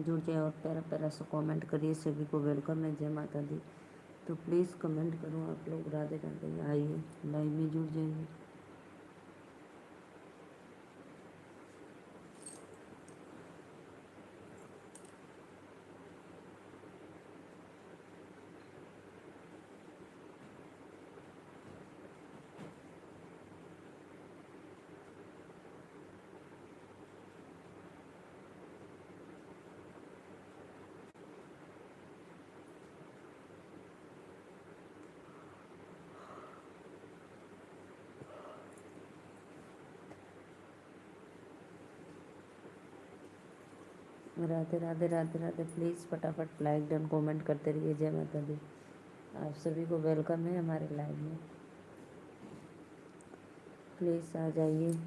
में जुड़ जाए और प्यारा प्यारा सा कमेंट करिए। सभी को वेलकम है, जय माता दी। तो प्लीज़ कमेंट करो आप लोग। राधे राधे। आइए लाइव में जुड़ जाइए। राधे राधे राधे राधे। प्लीज़ फटाफट लाइक डन कमेंट करते रहिए। जय माता दी। आप सभी को वेलकम है हमारे लाइव में। प्लीज़ आ जाइए।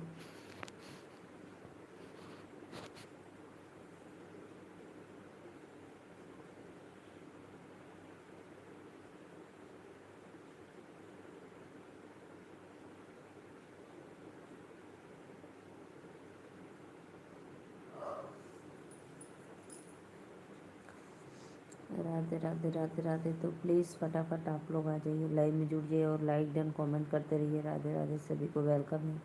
राधे राधे राधे राधे। तो प्लीज़ फटाफट आप लोग आ जाइए, लाइव में जुड़ जाइए और लाइक डन कमेंट करते रहिए। राधे राधे। सभी को वेलकम है।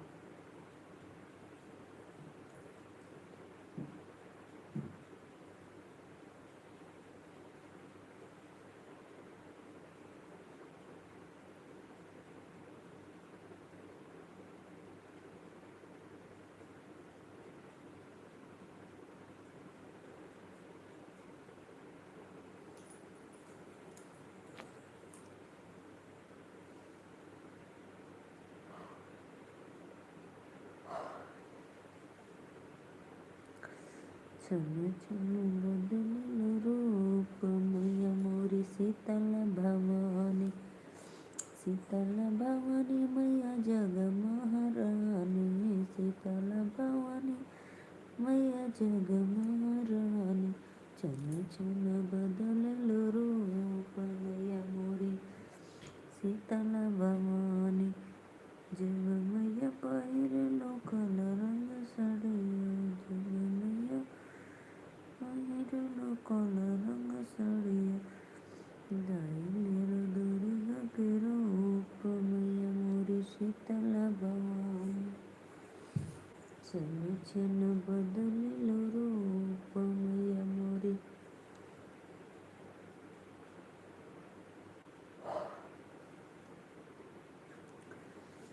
चलो चलो बदल रूप मैया मोरी शीतल भवानी, शीतल भवानी मैया जग महारानी, शीतल भवानी मैया जग महारानी। चलो चलो बदल रूप मैया मोरी शीतल भवानी, जग मैया पहिर लो काल रंग साड़िया, जग मैया पहिर लो काल रंग साड़िया, दाइलेर दुर्गा के रूप मैया मोरी शीतल भवानी। चलो चलो बदल लो रूप मैया मोरी।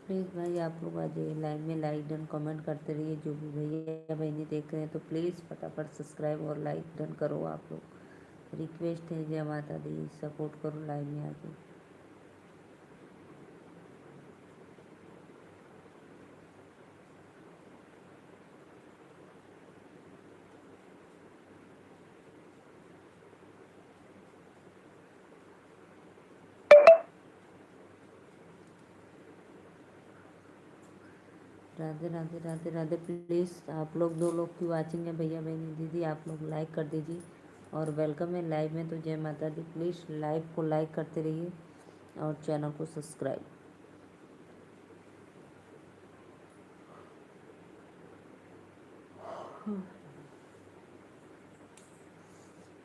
प्लीज़ भाई आप लोग आ जाइए लाइव में, लाइक डन कमेंट करते रहिए। जो भी भैया बहनी देख रहे हैं तो प्लीज़ फटाफट सब्सक्राइब और लाइक डन करो। आप लोग रिक्वेस्ट है, जय माता दी। सपोर्ट करो, लाइव में आ जाइए। राधे राधे राधे राधे। प्लीज़ आप लोग, 2 लोग की वाचिंग है, भैया बहनी दीदी, आप लोग लाइक कर दीजिए और वेलकम है लाइव में। तो जय माता दी। प्लीज़ लाइव को लाइक करते रहिए और चैनल को सब्सक्राइब।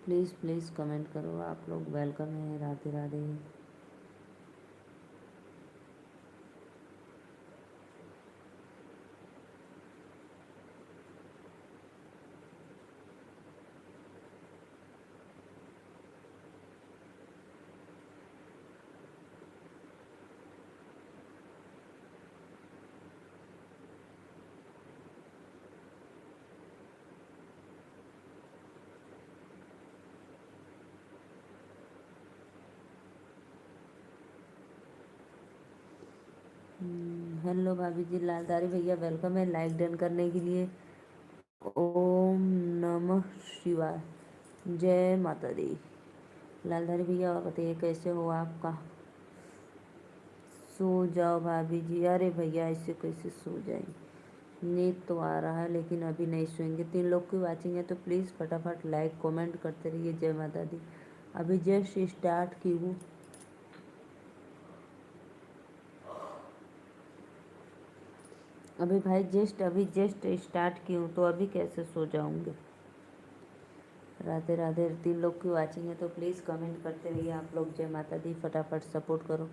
प्लीज़ प्लीज़ कमेंट करो आप लोग। वेलकम है। राधे राधे। हेलो भाभी जी। लालधारी भैया वेलकम है लाइक डन करने के लिए। ओम नमः शिवाय। जय माता दी। लालधारी भैया और बताइए कैसे हो आपका। सो जाओ भाभी जी। अरे भैया ऐसे कैसे सो जाए, नींद तो आ रहा है लेकिन अभी नहीं सोएंगे। 3 लोग की वाचिंग है तो प्लीज़ फटाफट लाइक कमेंट करते रहिए। जय माता दी। अभी जस्ट स्टार्ट की हूँ। अभी जस्ट स्टार्ट की हूँ तो अभी कैसे सो जाऊँगी। राधे राधे। 3 लोग की वाचिंग है तो प्लीज़ कमेंट करते रहिए आप लोग। जय माता दी, फटाफट सपोर्ट करो।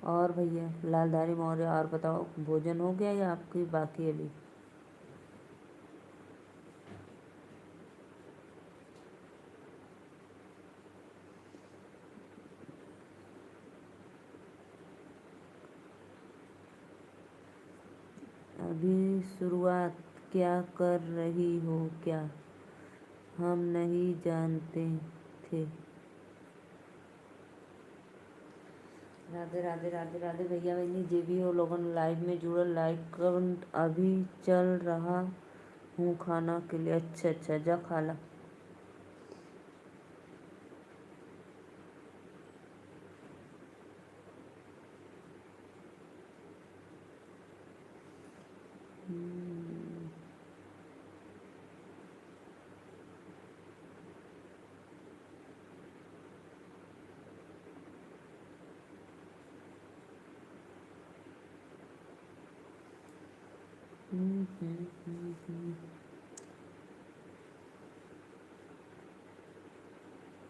और भैया लालधारी मौर्य, और बताओ भोजन हो गया या आपकी बाकी है अभी? अभी शुरुआत क्या कर रही हो क्या? हम नहीं जानते थे। राधे राधे राधे राधे भैया बहनी जे भी हो लोगन लाइव में जुड़ल, लाइक कमेंट अभी चल रहा हूँ खाना के लिए। अच्छा अच्छा, जा खा ला।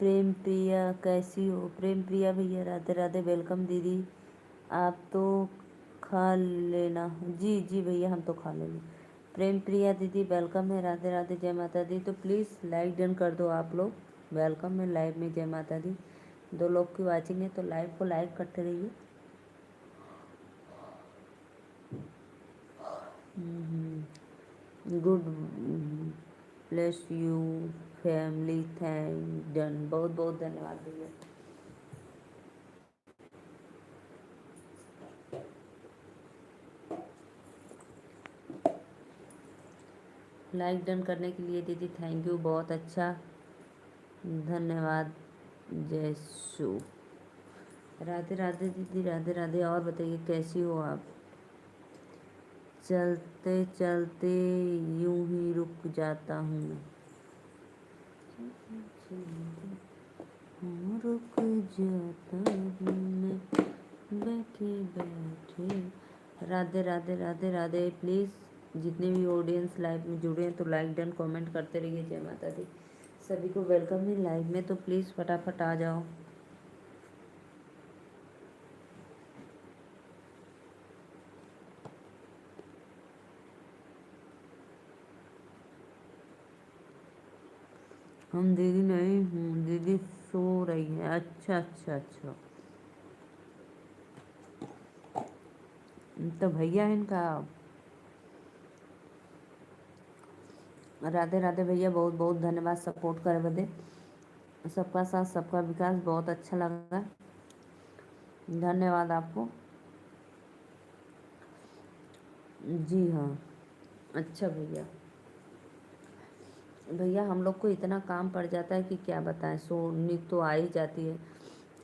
प्रेम प्रिया कैसी हो? प्रेम प्रिया भैया राधे राधे, वेलकम दीदी। आप तो खा लेना। जी जी भैया, हम तो खा लेंगे। प्रेम प्रिया दीदी वेलकम है, राधे राधे, जय माता दी। तो प्लीज़ लाइक डन कर दो आप लोग। वेलकम है लाइव में, जय माता दी। 2 लोग की वाचिंग है तो लाइव को लाइक करते रहिए। Good bless you family, thank done. बहुत बहुत धन्यवाद भैया। लाइक डन करने के लिए दीदी थैंक यू, बहुत अच्छा, धन्यवाद। जय शु। राधे राधे दीदी, राधे राधे। और बताइए कैसी हो आप? चलते चलते यूं ही रुक जाता हूँ मैं। रुक जाता हूँ मैं बैठे बैठे। राधे राधे राधे राधे। प्लीज़ जितने भी ऑडियंस लाइव में जुड़े हैं तो लाइक डन कमेंट करते रहिए। जय माता दी। सभी को वेलकम है लाइव में, तो प्लीज़ फटाफट आ जाओ। हम दीदी नहीं हूँ, दीदी सो रही है। अच्छा अच्छा अच्छा, तो भैया इनका। राधे राधे भैया, बहुत बहुत धन्यवाद सपोर्ट करे बदे। सबका साथ सबका विकास, बहुत अच्छा लगा, धन्यवाद आपको। जी हाँ। अच्छा भैया, भैया हम लोग को इतना काम पड़ जाता है कि क्या बताएं। सो नींद तो आ ही जाती है।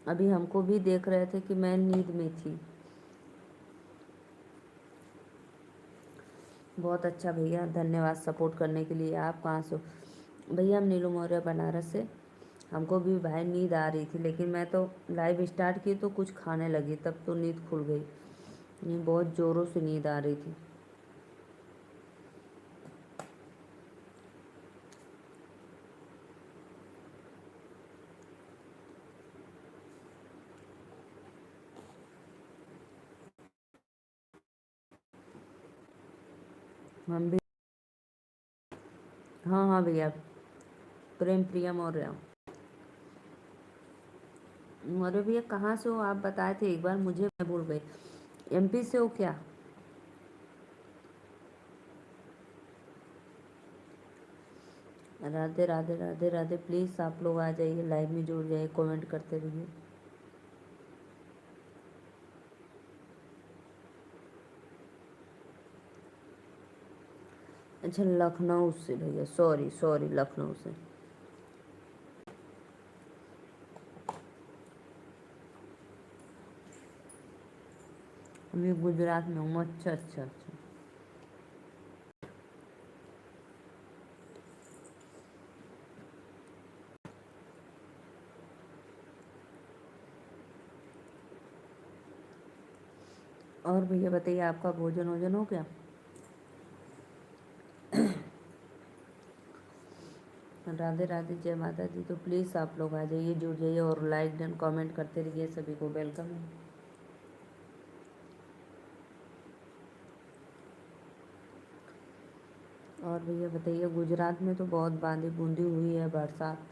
अभी हमको भी देख रहे थे कि मैं नींद में थी। बहुत अच्छा भैया, धन्यवाद सपोर्ट करने के लिए। आप कहाँ से हो? भैया हम नीलू मौर्य बनारस से। हमको भी भाई नींद आ रही थी, लेकिन मैं तो लाइव स्टार्ट की तो कुछ खाने लगी, तब तो नींद खुल गई। बहुत ज़ोरों से नींद आ रही थी। हम भी। हाँ हाँ भैया, प्रेम प्रिया मौर्य। मौर्य भैया कहाँ से हो आप? बताए थे एक बार मुझे, मैं भूल गई। एमपी से हो क्या? राधे राधे राधे राधे। प्लीज़ आप लोग आ जाइए, लाइव में जुड़ जाइए, कमेंट करते रहिए। अच्छा, लखनऊ से भैया, सॉरी सॉरी, लखनऊ से। मैं गुजरात में हूँ। अच्छा अच्छा अच्छा। और भैया बताइए, आपका भोजन वोजन हो गया? राधे राधे, जय माता दी। तो प्लीज़ आप लोग आ जाइए, जुड़ जाइए और लाइक डन कमेंट करते रहिए। सभी को वेलकम है। और भैया बताइए, गुजरात में तो बहुत बांदी बूंदी हुई है बरसात।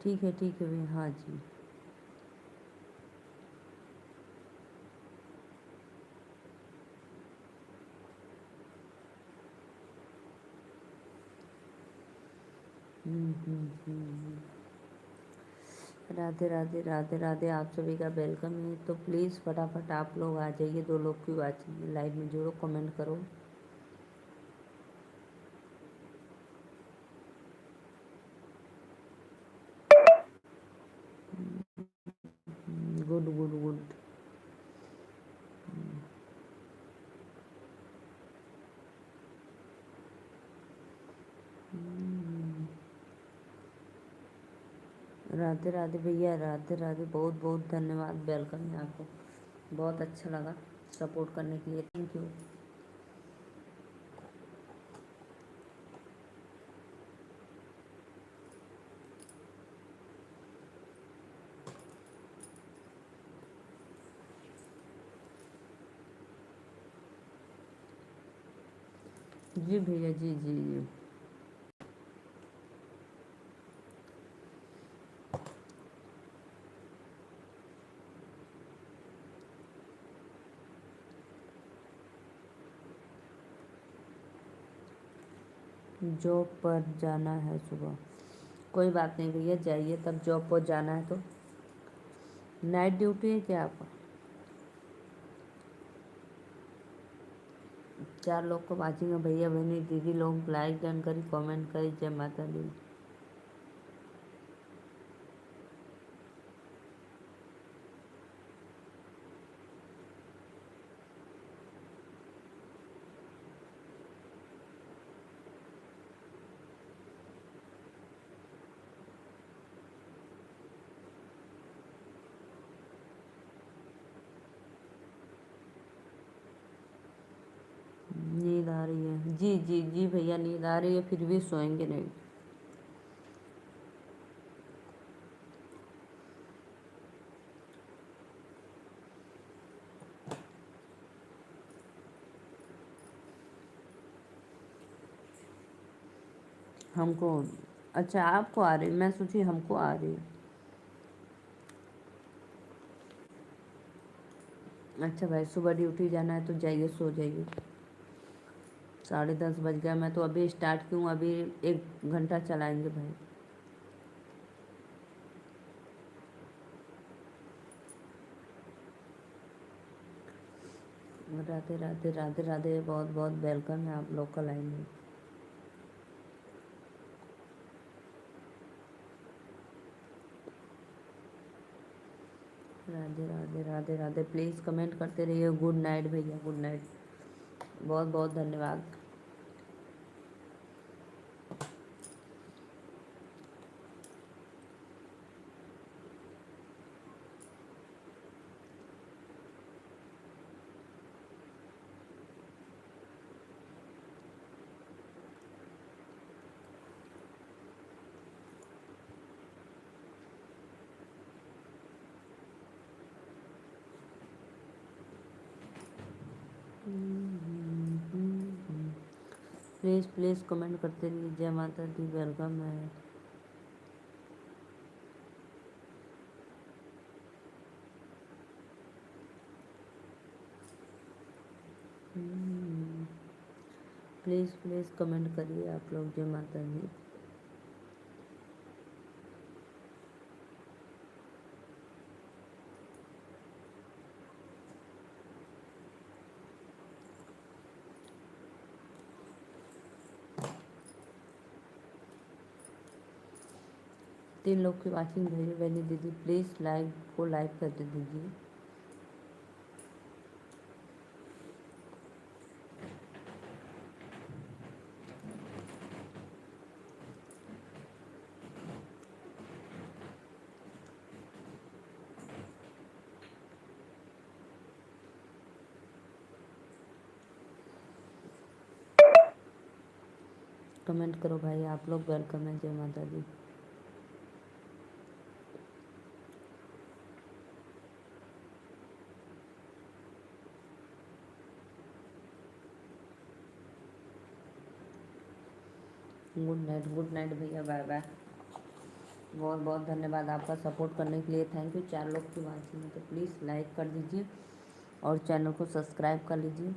ठीक है भैया, हाँ जी। राधे राधे राधे राधे, आप सभी का वेलकम है। तो प्लीज़ फटाफट आप लोग आ जाइए, 2 लोग क्यों आ जाइए, लाइव में जुड़ो, कमेंट करो। Good good good. Radhe Radhe भैया, राधे राधे, बहुत बहुत धन्यवाद, वेलकम है आपको। बहुत अच्छा लगा सपोर्ट करने के लिए, थैंक यू। जी भैया, जी जी जी। जॉब पर जाना है सुबह, कोई बात नहीं भैया, जाइए। तब जॉब पर जाना है तो नाइट ड्यूटी है क्या आपका? 4 लोग को वाचिंग है भैया बहनी दीदी लोग, लाइक डन करी, कमेंट करी, जय माता दी। नींद आ रही है, जी जी जी भैया, नींद आ रही है, फिर भी सोएंगे नहीं। हमको, अच्छा आपको आ रही, मैं सोची हमको आ रही। अच्छा भाई, सुबह ड्यूटी जाना है तो जाइए, सो जाइए। 10:30 बज गया, मैं तो अभी स्टार्ट की हूँ, अभी 1 घंटा चलाएंगे भाई। राधे राधे राधे राधे, बहुत बहुत वेलकम है आप लोग का लाइन में। राधे राधे राधे राधे, प्लीज़ कमेंट करते रहिए। गुड नाइट भैया, गुड नाइट, बहुत बहुत धन्यवाद। प्लीज़ प्लीज़ कमेंट करते रहिए, जय माता दी, वेलकम है। प्लीज़ प्लीज़ कमेंट करिए आप लोग, जय माता दी। तीन लोग की वाचिंग भैया बहनी दीदी, प्लीज़ लाइक को लाइक कर दीजिए। कमेंट करो भाई आप लोग। वेलकम है, जय माता दी। गुड नाइट भैया, बाय बाय। बहुत बहुत धन्यवाद आपका सपोर्ट करने के लिए। Thank you. 4 लोग की वाचिंग है तो प्लीज़ लाइक कर दीजिए और चैनल को सब्सक्राइब कर लीजिए।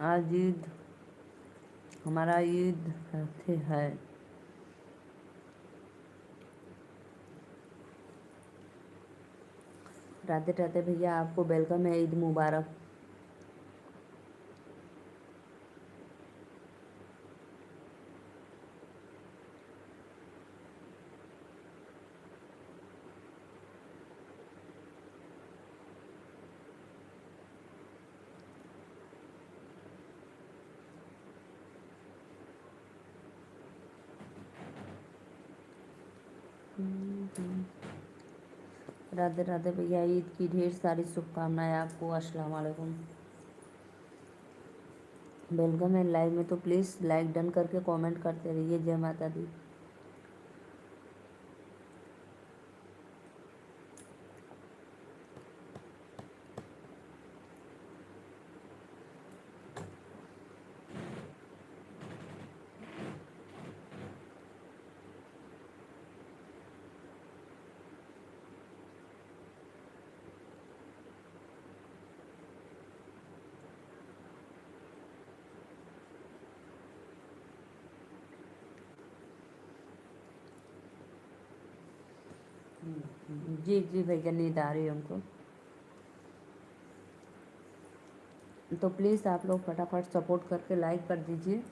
आज ईद, हमारा ईद है। राधे राधे भैया, आपको वेलकम है, ईद मुबारक। राधे राधे भैया, ईद की ढेर सारी शुभकामनाएं आपको। अस्सलाम वालेकुम। वेलकम है लाइव में तो प्लीज़ लाइक डन करके कमेंट करते रहिए। जय माता दी। जी जी भैया, नींद आ रही है हमको। तो प्लीज़ आप लोग फटाफट सपोर्ट करके लाइक कर दीजिए।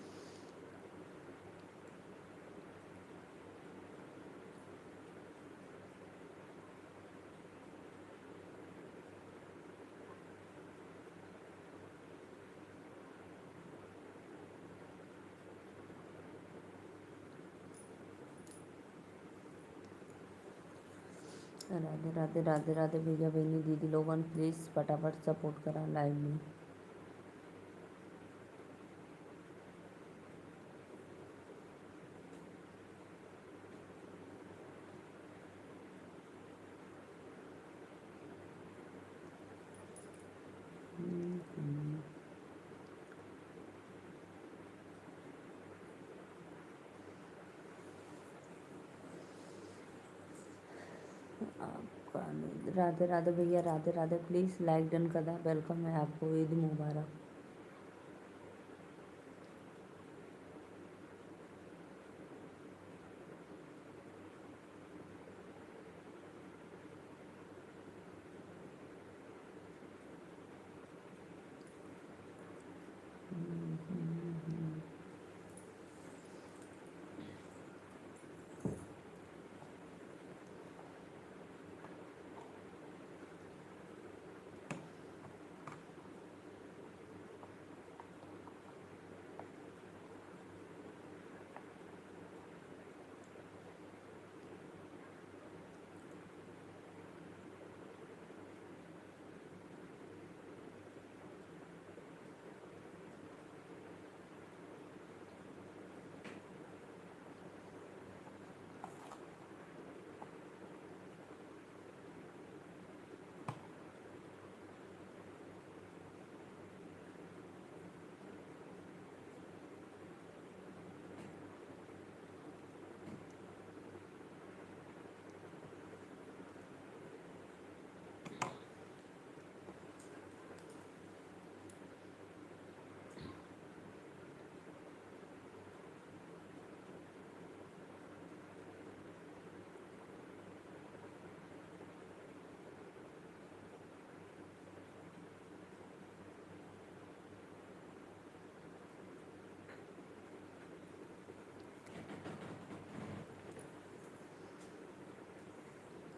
राधे राधे राधे राधे भैया बहनी दीदी लोगन, प्लीज़ फटाफट सपोर्ट करा लाइव में। आपका राधे राधे भैया, Radhe Radhe. Please like done करना। वेलकम है आपको, ईद मुबारक।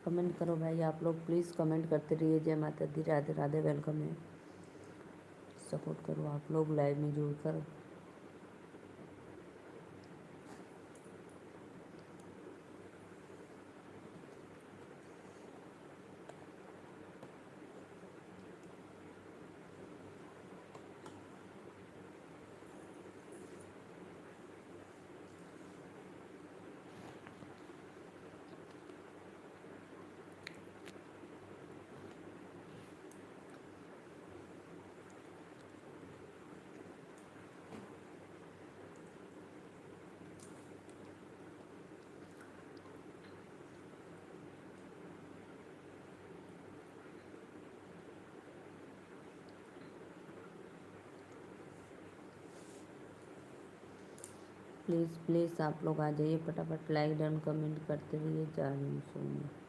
कमेंट करो भाई आप लोग, प्लीज़ कमेंट करते रहिए। जय माता दी, राधे राधे, वेलकम है। सपोर्ट करो आप लोग लाइव में जुड़कर। प्लीज़ प्लीज़ आप लोग आ जाइए, फटाफट लाइक डन कमेंट करते रहिए। जा रही हूँ सोने।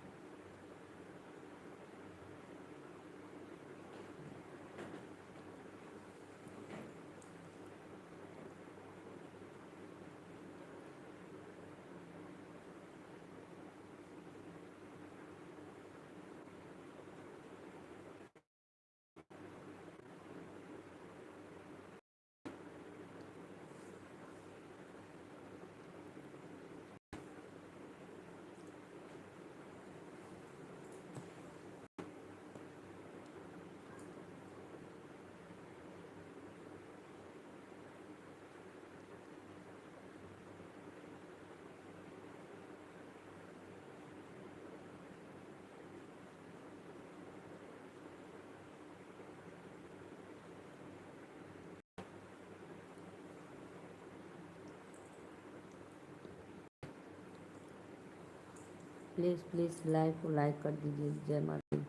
प्लीज़ प्लीज़ लाइव को लाइक कर दीजिए। जय माता दी।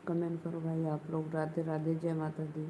कमेंट करो भाई आप लोग। राधे राधे, जय माता दी।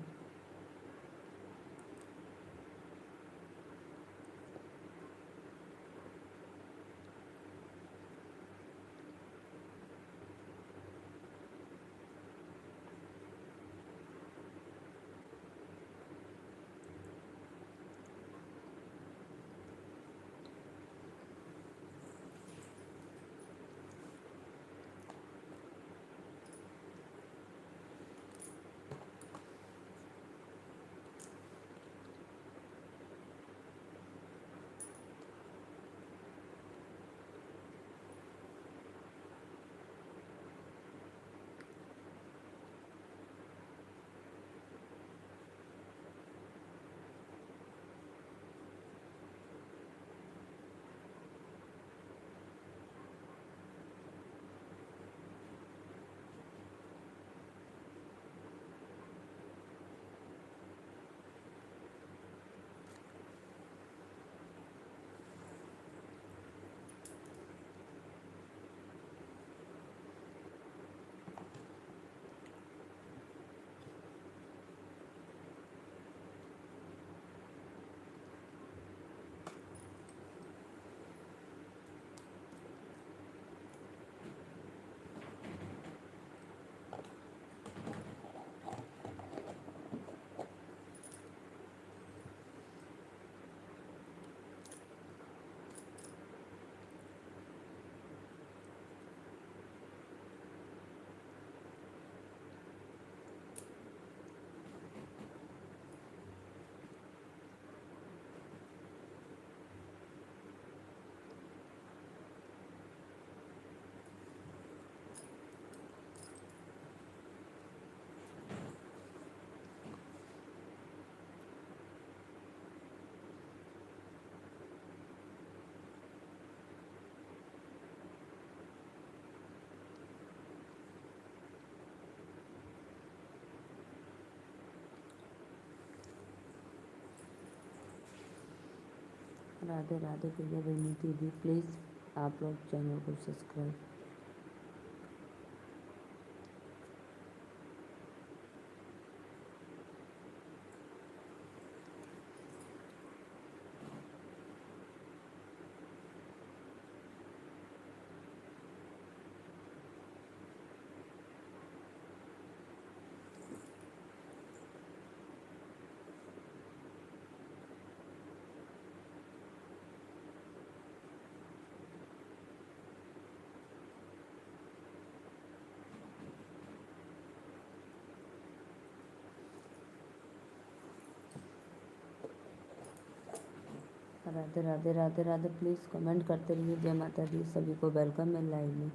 राधे राधे भैया बहनी दीदी, प्लीज़ आप लोग चैनल को subscribe. Radhe Radhe Radhe Radhe. Please comment करते रहिए। जय माता दी। सभी को वेलकम है लाइव में।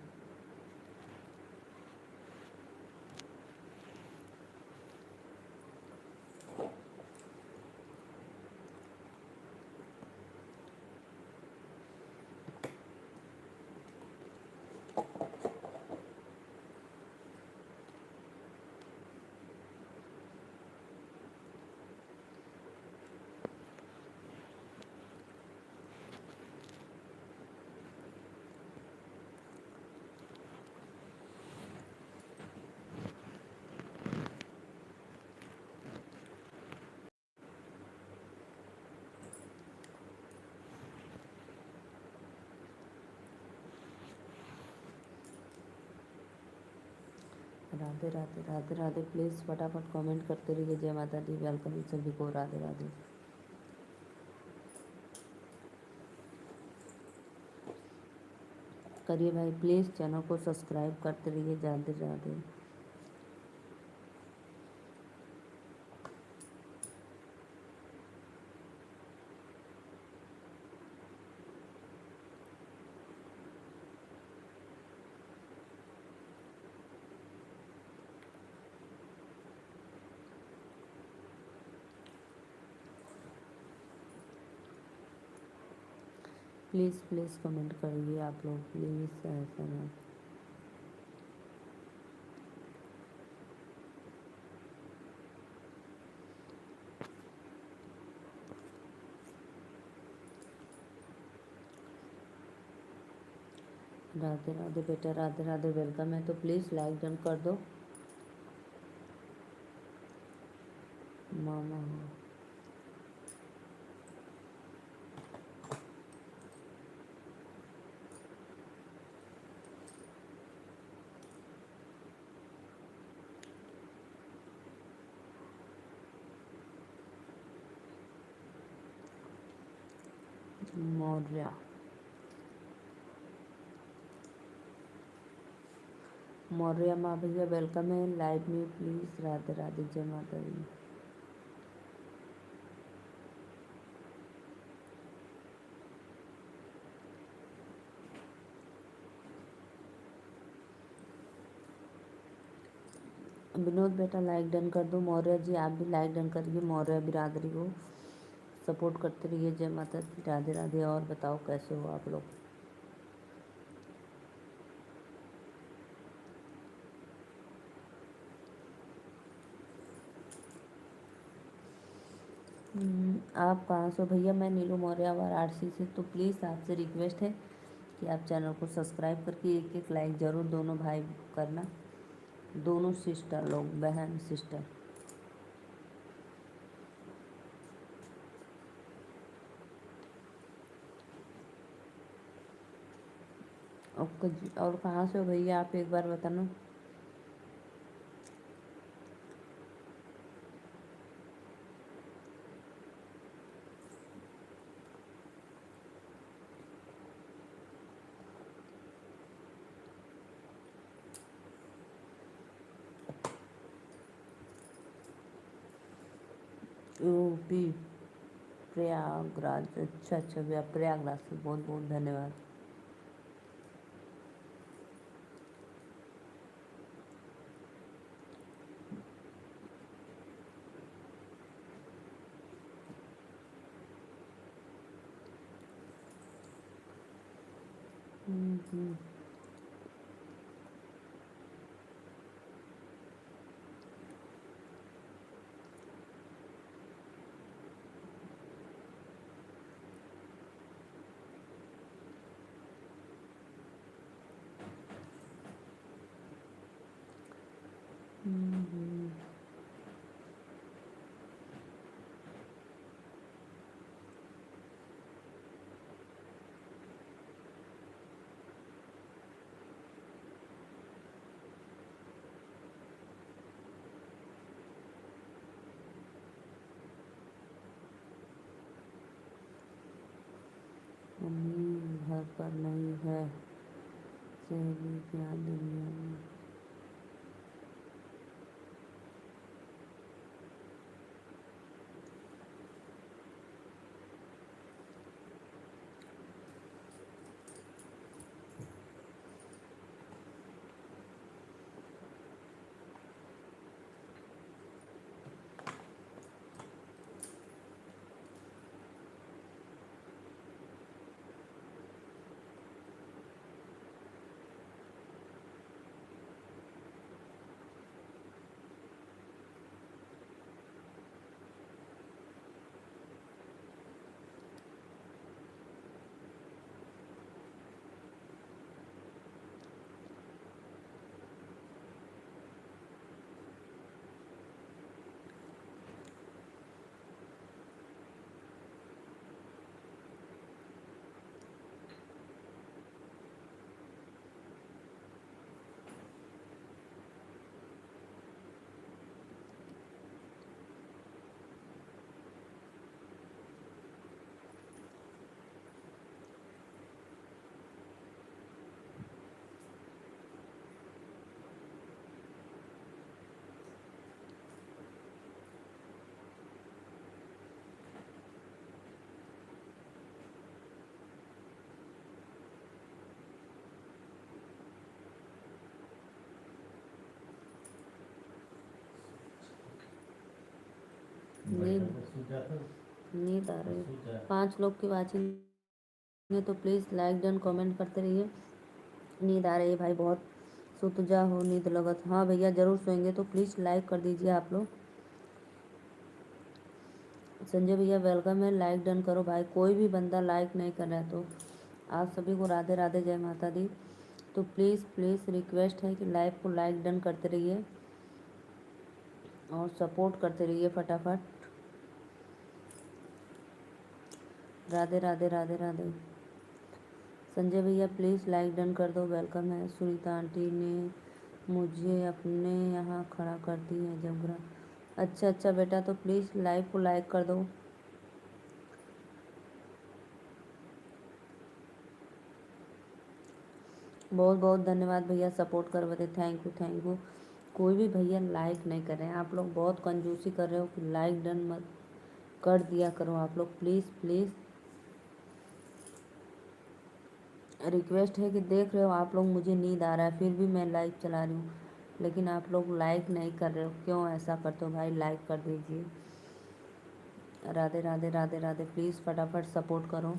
राधे राधे राधे राधे। प्लीज़ फटाफट कमेंट करते रहिए। जय माता दी। वेलकम सभी को। राधे राधे। करिए भाई, प्लीज़ चैनल को सब्सक्राइब करते रहिए। Radhe Radhe. Please please comment करिए आप लोग, प्लीज़ ऐसा ना। राधे राधे बेटा। राधे राधे। वेलकम है तो प्लीज़ लाइक डन कर दो। मामा मौर्य। मौर्य माँ भैया वेलकम है लाइव में। प्लीज़ राधे राधे। जय माता दी। विनोद बेटा लाइक डन कर दो। मौर्य जी आप भी लाइक डन करिए। मौर्य बिरादरी को सपोर्ट करते रहिए। जय माता दी। राधे राधे। और बताओ कैसे हो आप लोग। आप कहाँ से हो भैया। मैं नीलू मौर्य वाराणसी से। तो प्लीज़ आपसे रिक्वेस्ट है कि आप चैनल को सब्सक्राइब करके एक एक लाइक ज़रूर दोनों भाई करना। दोनों सिस्टर लोग, बहन सिस्टर। और कहाँ से हो भैया आप एक बार बताना। यूपी प्रयागराज। अच्छा अच्छा भैया प्रयागराज से बहुत बहुत धन्यवाद। हम्म, हम्म, हम्म, मम्मी घर पर नहीं है। सहेली क्या दुनिया में। नींद आ रही है। 5 लोग की वाचिंग है तो प्लीज़ लाइक डन कमेंट करते रहिए। नींद आ रही है भाई बहुत, सुत जा हो नींद लगत। हाँ भैया ज़रूर सोएंगे, तो प्लीज़ लाइक कर दीजिए आप लोग। संजय भैया वेलकम है, लाइक डन करो भाई। कोई भी बंदा लाइक नहीं कर रहा है तो आप सभी को राधे राधे, जय माता दी। तो प्लीज़ प्लीज़ रिक्वेस्ट है कि लाइव को लाइक डन करते रहिए और सपोर्ट करते रहिए फटाफट। राधे राधे राधे राधे। संजय भैया प्लीज़ लाइक डन कर दो, वेलकम है। सुनीता आंटी ने मुझे अपने यहाँ खड़ा कर दी है जबरा। अच्छा अच्छा बेटा, तो प्लीज़ लाइव को लाइक कर दो। बहुत बहुत धन्यवाद भैया सपोर्ट कर बदे, थैंक यू थैंक यू। कोई भी भैया लाइक नहीं कर रहे हैं, आप लोग बहुत कंजूसी कर रहे हो कि लाइक डन मत कर दिया करो आप लोग, प्लीज़ प्लीज़। रिक्वेस्ट है कि देख रहे हो आप लोग मुझे नींद आ रहा है फिर भी मैं लाइव चला रही हूँ, लेकिन आप लोग लाइक नहीं कर रहे हो, क्यों ऐसा करते हो भाई? लाइक कर दीजिए। राधे राधे राधे राधे। प्लीज़ फटाफट सपोर्ट करो।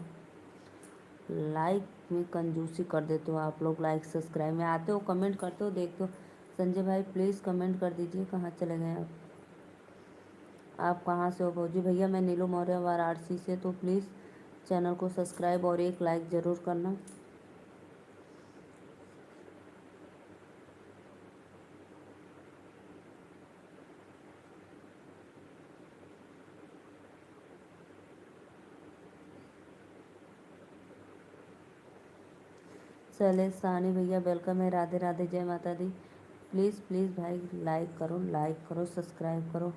लाइक में कंजूसी कर देते हो आप लोग, लाइक सब्सक्राइब में आते हो कमेंट करते हो देखते हो। संजय भाई प्लीज़ कमेंट कर दीजिए, कहाँ चले गए आप कहाँ से हो? भौजी भैया मैं नीलू मौर्य वाराणसी से, तो प्लीज़ चैनल को सब्सक्राइब और एक लाइक ज़रूर करना। शैलेश साहनी भैया वेलकम है, राधे राधे, जय माता दी। प्लीज़ प्लीज़ भाई लाइक करो सब्सक्राइब करो।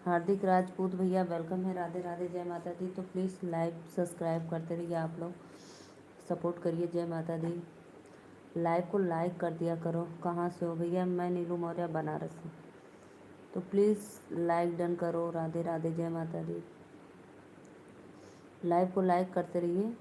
हार्दिक राजपूत भैया वेलकम है, राधे राधे, जय माता दी। तो प्लीज़ लाइक सब्सक्राइब करते रहिए आप लोग, सपोर्ट करिए, जय माता दी। लाइव को लाइक कर दिया करो। कहाँ से हो भैया? मैं नीलू मौर्य बनारस से, तो प्लीज़ लाइक डन करो। राधे राधे, जय माता दी। लाइव को लाइक करते रहिए।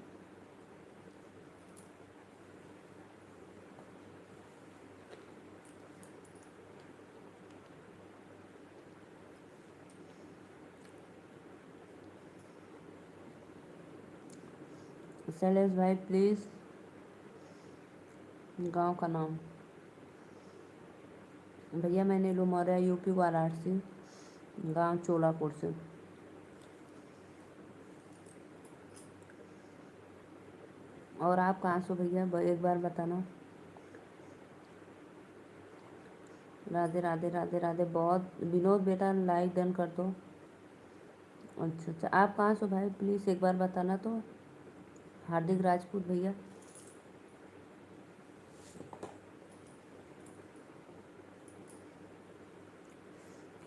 शैलेश भाई प्लीज़ गांव का नाम। भैया मैं नीलू मौर्य, यूपी वाराणसी, गांव चोलापुर से। और आप कहाँ से हो भैया एक बार बताना। राधे राधे राधे राधे। बहुत विनोद बेटा लाइक डन कर दो। अच्छा अच्छा, आप कहाँ से हो भाई प्लीज़ एक बार बताना तो। हार्दिक राजपूत भैया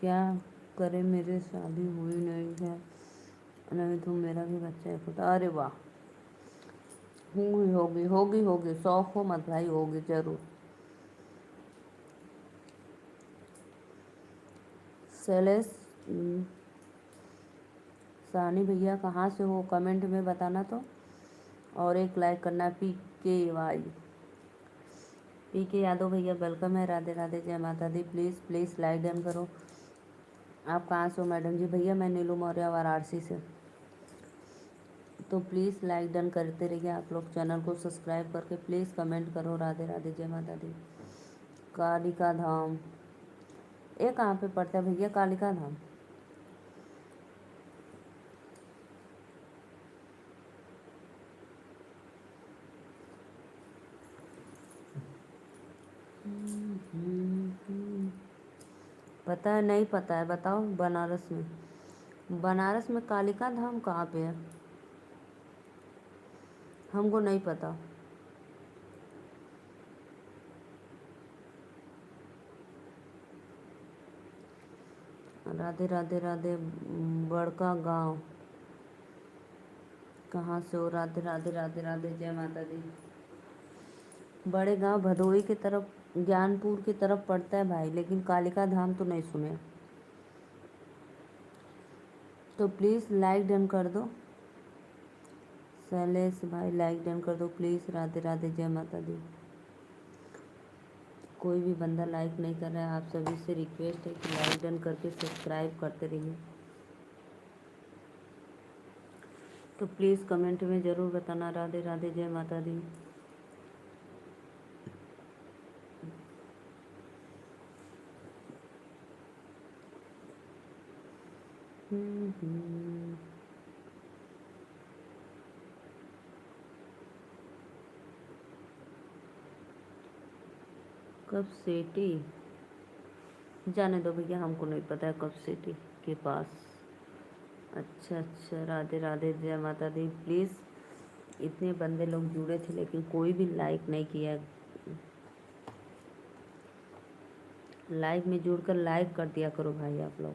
क्या करे, मेरे शादी हुई नहीं है, नहीं तो मेरा भी बच्चा है खुदा। अरे वाह, होगी होगी होगी होगी, शौक हो मत भाई, होगी ज़रूर। शैलेश सानी भैया कहाँ से हो कमेंट में बताना तो, और एक लाइक करना। पी के यादव भैया वेलकम है, राधे राधे, जय माता दी। प्लीज़ प्लीज़ लाइक डन करो। आप कहाँ से हो मैडम जी? भैया मैं नीलू मौर्य वाराणसी से, तो प्लीज़ लाइक डन करते रहिए आप लोग। चैनल को सब्सक्राइब करके प्लीज़ कमेंट करो। राधे राधे, जय माता दी। कालिका धाम ये कहाँ पे पड़ता है भैया कालिका धाम? पता है नहीं पता है, बताओ। बनारस में, बनारस में कालिका धाम कहाँ पे है? हमको नहीं पता। राधे राधे राधे। बड़का गांव कहाँ से हो? राधे राधे राधे राधे, जय माता दी। बड़े गांव भदोही की तरफ, ज्ञानपुर की तरफ पड़ता है भाई, लेकिन कालिका धाम तो नहीं सुने। तो प्लीज़ लाइक डन कर दो। शैलेश भाई लाइक डन कर दो प्लीज़। राधे राधे, जय माता दी। कोई भी बंदा लाइक नहीं कर रहा है। आप सभी से रिक्वेस्ट है कि लाइक डन करके सब्सक्राइब करते रहिए। तो प्लीज़ कमेंट में ज़रूर बताना। राधे राधे, जय माता दी। कब सेठी? जाने दो भैया, हमको नहीं पता है कब सिटी के पास। अच्छा अच्छा, राधे राधे, जय माता दी। प्लीज़, इतने बंदे लोग जुड़े थे लेकिन कोई भी लाइक नहीं किया। लाइव में जुड़कर लाइक कर दिया करो भाई आप लोग।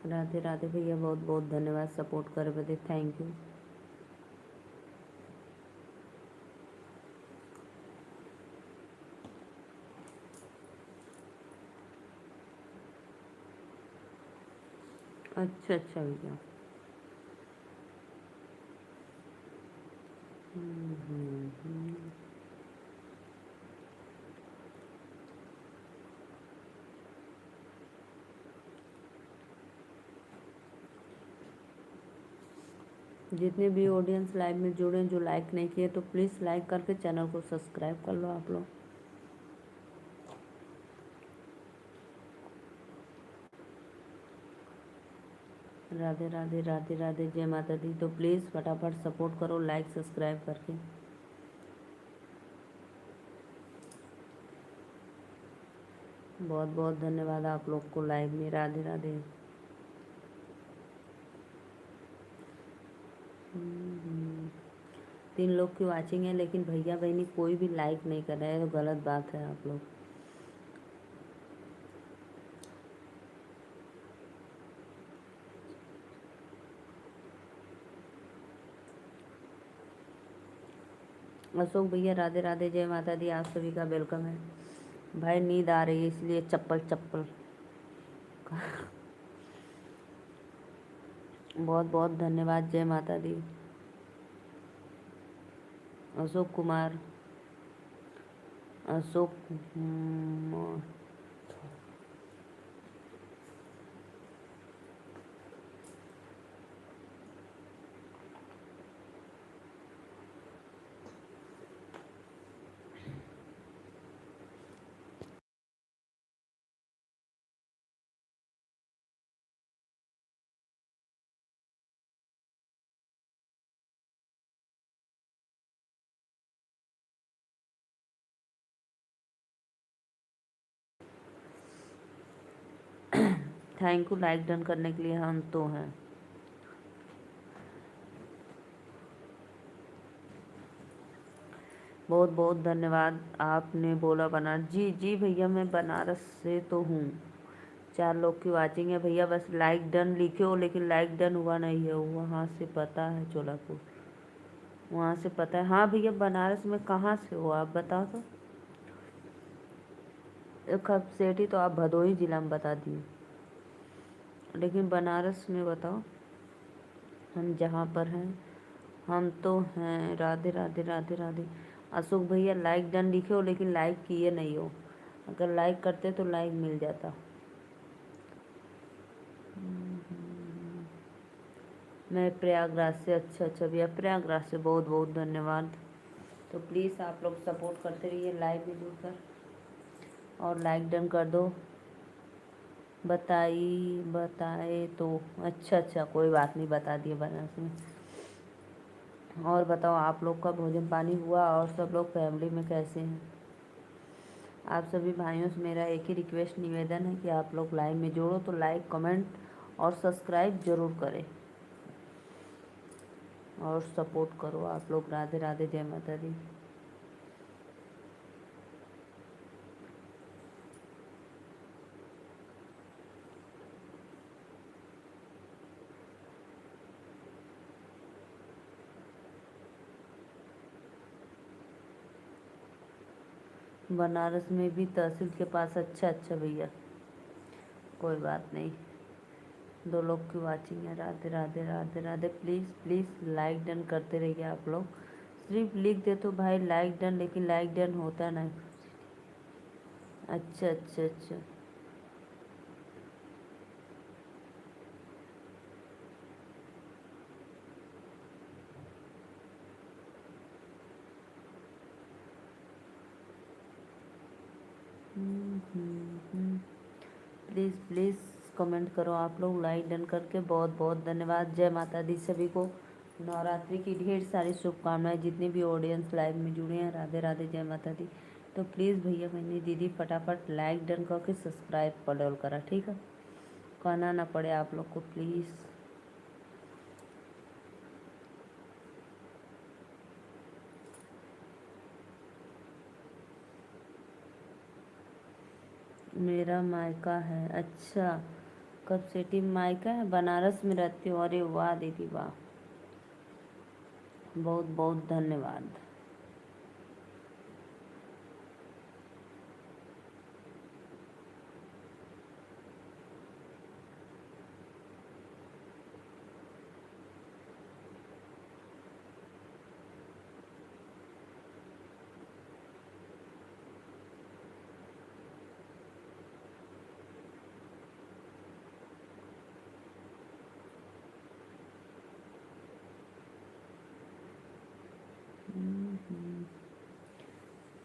राधे राधे भैया, बहुत बहुत धन्यवाद सपोर्ट करे बदे, थैंक यू। अच्छा अच्छा भैया। हम्म। जितने भी ऑडियंस लाइव में जुड़े जो लाइक नहीं किए तो प्लीज़ लाइक करके चैनल को सब्सक्राइब कर लो आप लोग। राधे राधे, राधे राधे, जय माता दी। तो प्लीज़ फटाफट सपोर्ट करो लाइक सब्सक्राइब करके। बहुत बहुत धन्यवाद आप लोग को लाइव में। राधे राधे। तीन लोग की वाचिंग है लेकिन भैया बहनी कोई भी लाइक नहीं कर रहा है, तो गलत बात है आप लोग। अशोक भैया, राधे राधे, जय माता दी। आप सभी का वेलकम है। भाई नींद आ रही है इसलिए चप्पल चप्पल। बहुत बहुत धन्यवाद, जय माता दी। Ashok Kumar, Ashok thank you like done करने के लिए। हम तो हैं। बहुत बहुत धन्यवाद। आपने बोला बनारस, जी जी भैया मैं बनारस से तो हूँ। 4 लोग की वाचिंग है भैया, बस लाइक डन लिखे हो लेकिन लाइक डन हुआ नहीं है। वहाँ से पता है, चोलापुर वहाँ से पता है। हाँ भैया, बनारस में कहाँ से हो आप बताओ तो। एक सेठी तो आप भदोही जिला में बता दिए, लेकिन बनारस में बताओ हम जहाँ पर हैं। हम तो हैं। राधे राधे, राधे राधे। अशोक भैया लाइक डन लिखे हो लेकिन लाइक किए नहीं हो। अगर लाइक करते तो लाइक मिल जाता। मैं प्रयागराज से। अच्छा अच्छा भैया, प्रयागराज से बहुत बहुत धन्यवाद। तो प्लीज़ आप लोग सपोर्ट करते रहिए लाइव में जुड़कर और लाइक डन कर दो। बताए तो अच्छा अच्छा, कोई बात नहीं, बता दिए बनारस में। और बताओ आप लोग का भोजन पानी हुआ और सब लोग फैमिली में कैसे हैं? आप सभी भाइयों से मेरा एक ही रिक्वेस्ट निवेदन है कि आप लोग लाइव में जोड़ो तो लाइक कमेंट और सब्सक्राइब ज़रूर करें और सपोर्ट करो आप लोग। राधे राधे, जय माता दी। बनारस में भी तहसील के पास। अच्छा अच्छा भैया, कोई बात नहीं। 2 लोग की वाचिंग है। Radhe Radhe Radhe Radhe. Please please like done करते रहिए आप लोग। सिर्फ लिख दे तो भाई लाइक डन, लेकिन लाइक डन होता नहीं। अच्छा अच्छा अच्छा। प्लीज़ प्लीज़ कमेंट करो आप लोग लाइक डन करके। बहुत बहुत धन्यवाद। जय माता दी सभी को। नवरात्रि की ढेर सारी शुभकामनाएं जितने भी ऑडियंस लाइव में जुड़े हैं। राधे राधे, जय माता दी। तो प्लीज़ भैया बहनी दीदी फटाफट लाइक डन करके सब्सक्राइब कर करा, ठीक है। कहना ना पड़े आप लोग को, प्लीज़। मेरा मायका है। अच्छा, कब सिटी में मायका है? बनारस में रहती हूँ। अरे वाह दीदी वाह, बहुत बहुत धन्यवाद।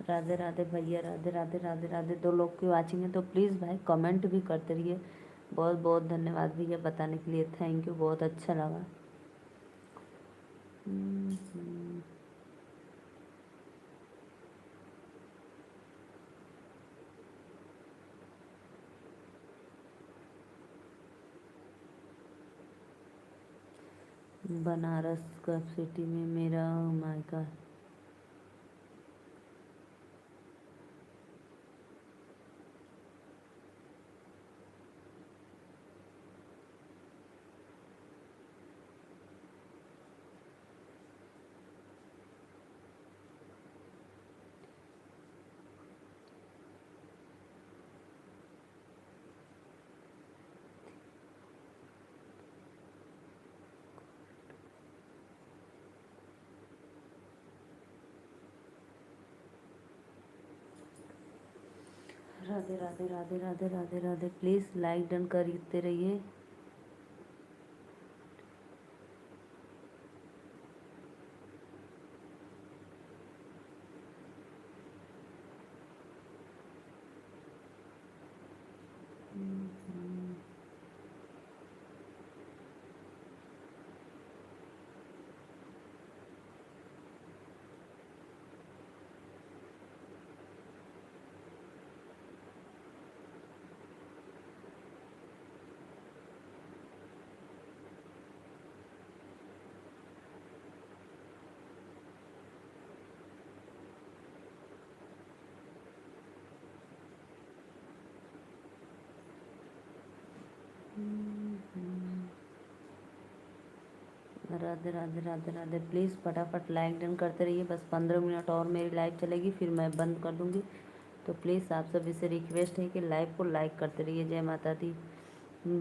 राधे राधे भैया, राधे राधे राधे राधे। 2 लोग की वाचिंग है तो प्लीज़ भाई कमेंट भी करते रहिए। बहुत बहुत धन्यवाद भैया बताने के लिए। थैंक यू, बहुत अच्छा लगा। बनारस कब सिटी में मेरा मायका है। Radhe Radhe Radhe Radhe Radhe Radhe. Please like done करते रहिए। राधे राधे राधे राधे। प्लीज़ फटाफट लाइक डन करते रहिए। बस 15 मिनट और मेरी लाइव चलेगी, फिर मैं बंद कर दूँगी। तो प्लीज़ आप सभी से रिक्वेस्ट है कि लाइव को लाइक करते रहिए। जय माता दी।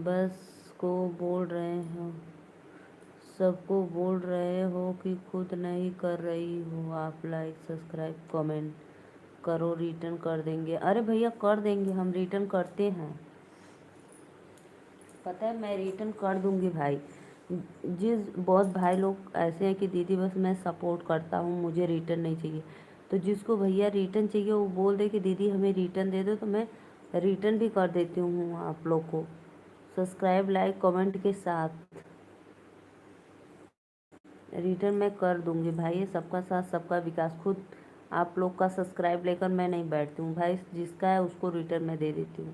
बस को बोल रहे हो, सबको बोल रहे हो कि खुद नहीं कर रही हो आप। लाइक सब्सक्राइब कमेंट करो, रिटर्न कर देंगे। अरे भैया कर देंगे, हम रिटर्न करते हैं। पता है मैं रिटर्न कर दूंगी भाई। जिस बहुत भाई लोग ऐसे हैं कि दीदी बस मैं सपोर्ट करता हूँ, मुझे रिटर्न नहीं चाहिए। तो जिसको भैया रिटर्न चाहिए वो बोल दे कि दीदी हमें रिटर्न दे दो, तो मैं रिटर्न भी कर देती हूँ आप लोग को सब्सक्राइब लाइक कमेंट के साथ। रिटर्न मैं कर दूंगी भाई। ये सबका साथ सबका विकास। खुद आप लोग का सब्सक्राइब लेकर मैं नहीं बैठती हूँ भाई, जिसका है उसको रिटर्न मैं दे देती हूँ।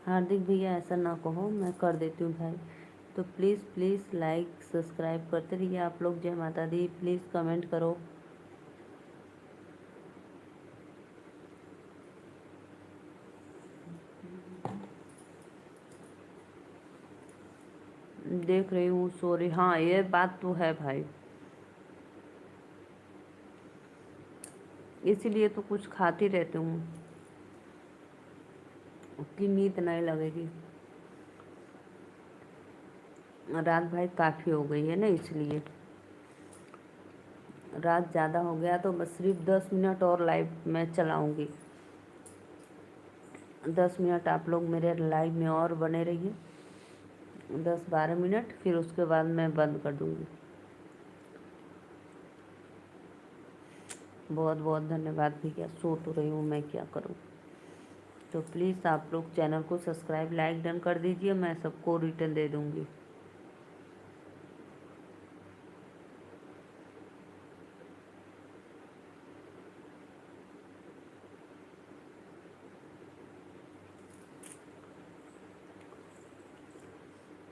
हार्दिक भैया ऐसा ना कहो, मैं कर देती हूँ भाई। तो प्लीज़ प्लीज़ लाइक सब्सक्राइब करते रहिए आप लोग। जय माता दी। प्लीज़ कमेंट करो। देख रही हूँ, सॉरी। हाँ, ये बात तो है भाई, इसीलिए तो कुछ खाती रहती हूँ कि नींद नहीं लगेगी। रात भाई काफ़ी हो गई है ना, इसलिए रात ज़्यादा हो गया तो बस सिर्फ 10 मिनट और लाइव मैं चलाऊँगी। 10 मिनट आप लोग मेरे लाइव में और बने रहिए, 10-12 मिनट, फिर उसके बाद मैं बंद कर दूँगी। बहुत बहुत धन्यवाद भैया, सो तो रही हूँ, मैं क्या करूँ। तो प्लीज़ आप लोग चैनल को सब्सक्राइब लाइक डन कर दीजिए, मैं सबको रिटर्न दे दूँगी।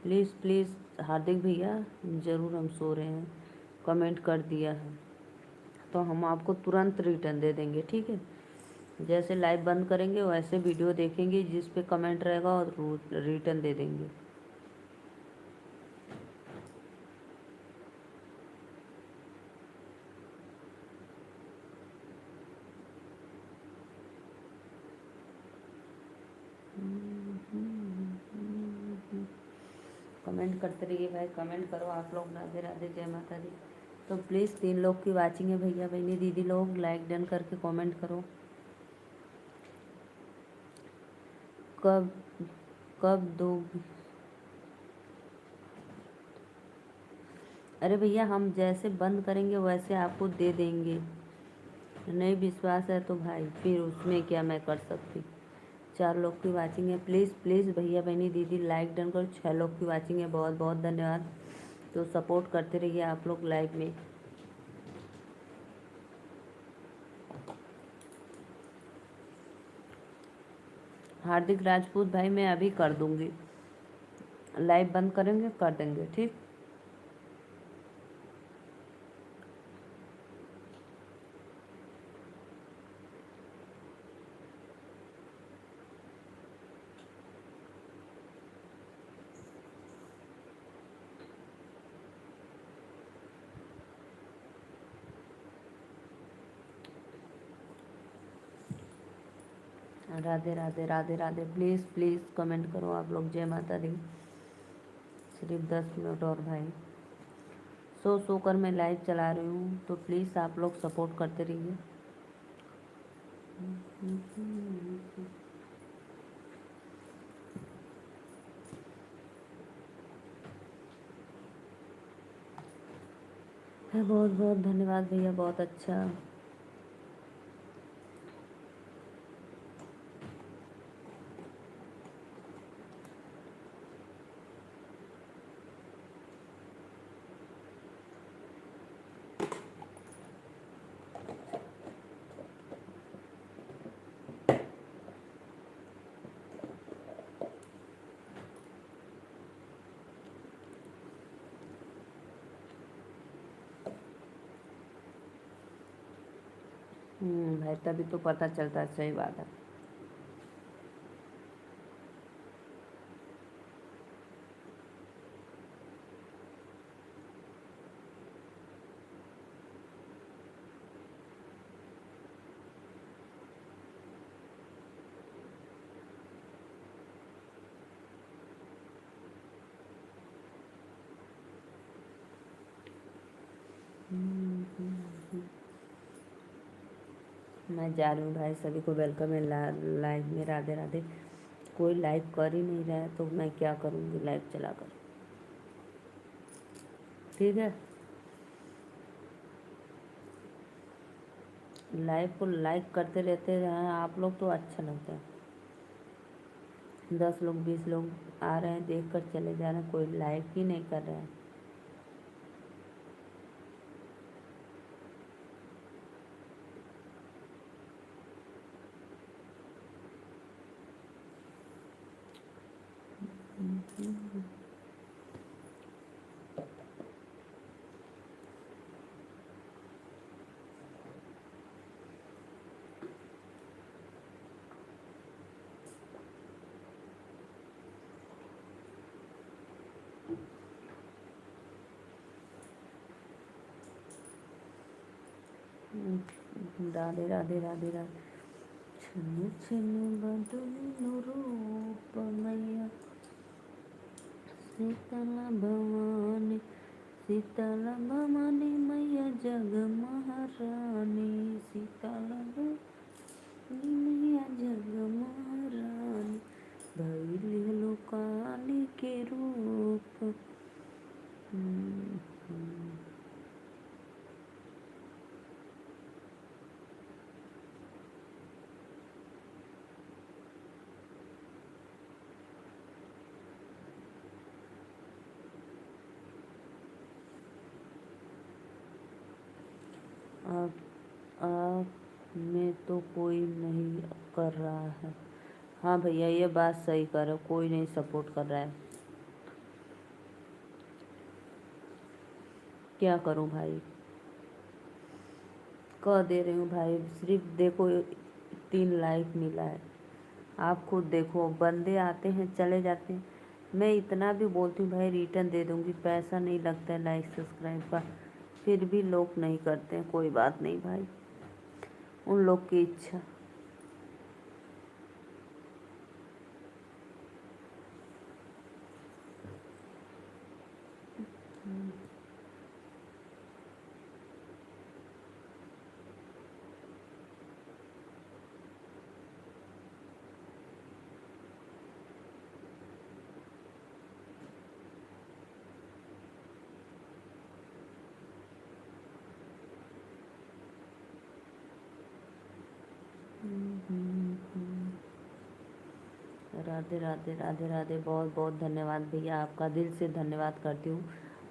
प्लीज़ प्लीज़ हार्दिक भैया, ज़रूर हम सो रहे हैं, कमेंट कर दिया है तो हम आपको तुरंत रिटर्न दे देंगे, ठीक है। जैसे लाइव बंद करेंगे वैसे वीडियो देखेंगे, जिस पे कमेंट रहेगा और रिटर्न दे देंगे। कमेंट करते रहिए भाई, कमेंट करो आप लोग। राधे राधे, जय माता दी। तो प्लीज़ 3 लोग की वाचिंग है भैया बहनी दीदी लोग, लाइक डन करके कमेंट करो। कब कब दोगी? अरे भैया, हम जैसे बंद करेंगे वैसे आपको दे देंगे। नहीं विश्वास है तो भाई फिर उसमें क्या मैं कर सकती। 4 लोग की वाचिंग है, प्लीज़ प्लीज़ भैया बहनी दीदी लाइक डन करो। 6 लोग की वाचिंग है, बहुत बहुत धन्यवाद। तो सपोर्ट करते रहिए आप लोग लाइव में। हार्दिक राजपूत भाई, मैं अभी कर दूंगी, लाइव बंद करेंगे कर देंगे, ठीक। Radhe Radhe Radhe Radhe. Please please comment करो आप लोग, जय माता दी। सिर्फ 10 मिनट और भाई, सो कर मैं लाइव चला रही हूँ, तो प्लीज़ आप लोग सपोर्ट करते रहिए। बहुत बहुत धन्यवाद भैया, बहुत अच्छा। भाई तभी तो पता चलता है, सही बात है। मैं जा रही हूँ भाई, सभी को वेलकम है लाइव में। राधे राधे। कोई लाइव कर ही नहीं रहा है तो मैं क्या करूँगी लाइव चलाकर, ठीक है। लाइव को लाइक करते रहते हैं आप लोग तो अच्छा लगता है। 10 लोग 20 लोग आ रहे हैं, देख कर चले जा रहे हैं, कोई लाइक ही नहीं कर रहा है। राधे राधे राधे राधे। छनु छनु बदलनु रूप मैया शीतला भवानी, शीतला भवानी मैया जग महारानी, शीतला भवानी मैया जग महारानी, भैली लोकानी के रूप। आप में तो कोई नहीं कर रहा है। हाँ भैया ये बात सही कर रहे हो, कोई नहीं सपोर्ट कर रहा है। क्या करूं भाई, कह दे रही हूँ भाई। सिर्फ देखो 3 लाइक मिला है, आप खुद देखो। बंदे आते हैं चले जाते हैं, मैं इतना भी बोलती हूँ भाई रिटर्न दे दूँगी, पैसा नहीं लगता है लाइक सब्सक्राइब का, फिर भी लोग नहीं करते हैं। कोई बात नहीं भाई, उन लोग की इच्छा। राधे राधे राधे राधे। बहुत बहुत धन्यवाद भैया, आपका दिल से धन्यवाद करती हूँ।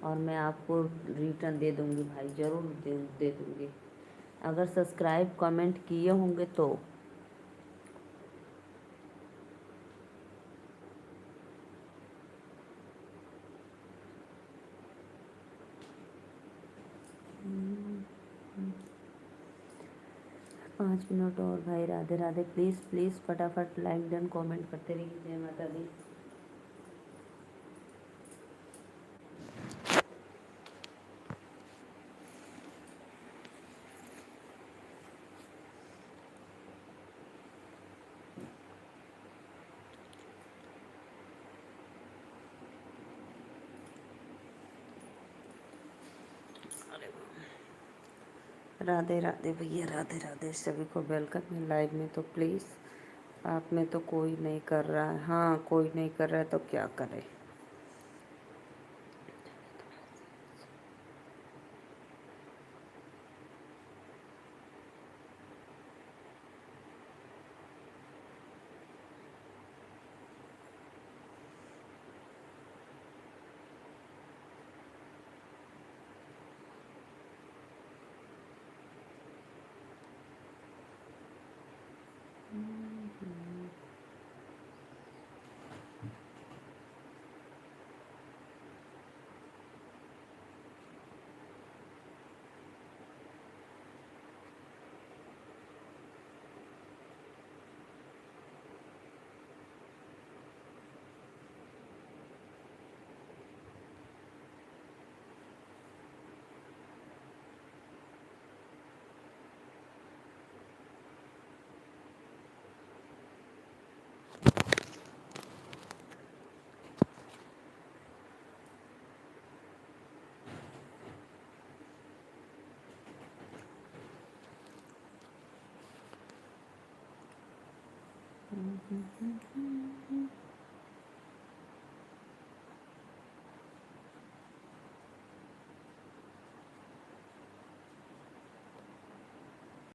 और मैं आपको रिटर्न दे दूँगी भाई, ज़रूर दे दूँगी, अगर सब्सक्राइब कमेंट किए होंगे तो। पाँच मिनट और भाई। राधे राधे। प्लीज़ प्लीज़ फटाफट लाइक डन कमेंट करते रहिए। जय माता दी। राधे राधे भैया, राधे राधे। सभी को वेलकम है लाइव में। तो प्लीज़, आप में तो कोई नहीं कर रहा है। हाँ कोई नहीं कर रहा है तो क्या करे।